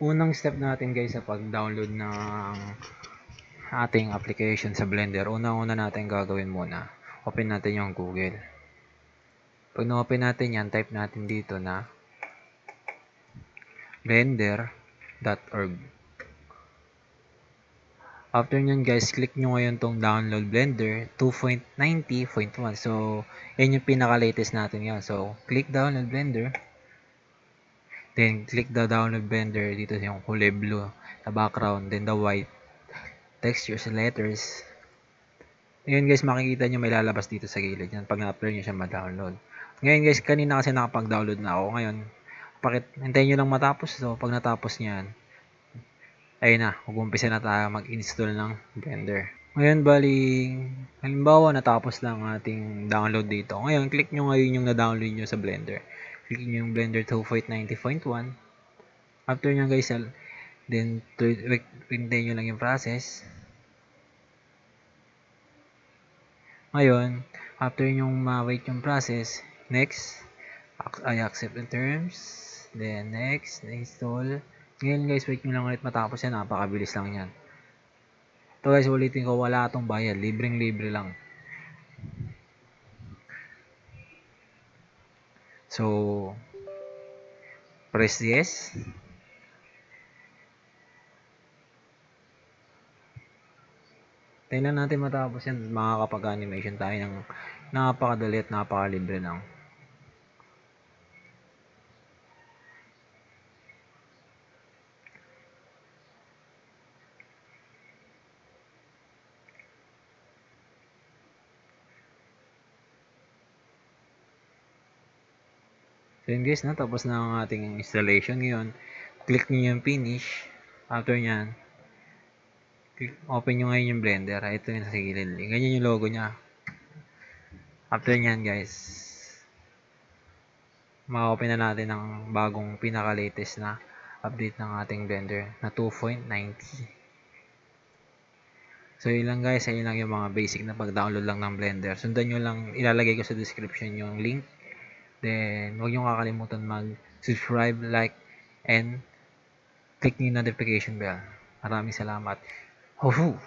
Unang step natin guys sa pag-download ng ating application sa Blender, unang-una natin gagawin muna, open natin yung Google. Pag na-open natin yan, type natin dito na blender.org. After nyan guys, click nyo ngayon tong download Blender 2.90.1. So, yan yung pinaka-latest natin yan. So, click download Blender. Then, click the download Blender. Dito yung kulay blue na background. Then, the white textures and letters. Ngayon guys, makikita nyo may lalabas dito sa gilid yan pag na-upload nyo siya ma-download. Ngayon guys, kanina kasi nakapag-download na ako. Ngayon, hintayin nyo lang matapos. So, pag natapos nyan, ayun na, mag-umpisa na tayo mag-install ng Blender. Ngayon, halimbawa, natapos lang ating download dito. Ngayon, click nyo ngayon yung na-download nyo sa Blender. Click nyo yung Blender 2.90.1. After nyo guys, then, hintayin nyo lang yung process. Ngayon, after nyo ma-wait yung process, next, I accept the terms, then next, install. Ngayon guys, wait nyo lang ulit matapos yan, napakabilis lang yan. Ito guys, ulitin ko, wala itong bayad, libreng-libre lang. So, press yes. Tingnan natin matapos yan, makakapag-animation tayo ng napakadali at napakalibre lang. So yun guys, tapos na ang ating installation. Ngayon, click nyo yung finish. After nyan, open nyo ngayon yung Blender. Ito yung sa gilid. Ganyan yung logo nya. After nyan guys, ma-open na natin ang bagong pinaka-latest na update ng ating Blender na 2.90. So yun lang guys, yun lang yung mga basic na pag-download lang ng Blender. Sundan nyo lang, ilalagay ko sa description yung link. Then, huwag nyo kakalimutan mag-subscribe, like, and click nyo yung notification bell. Maraming salamat. Ho-ho!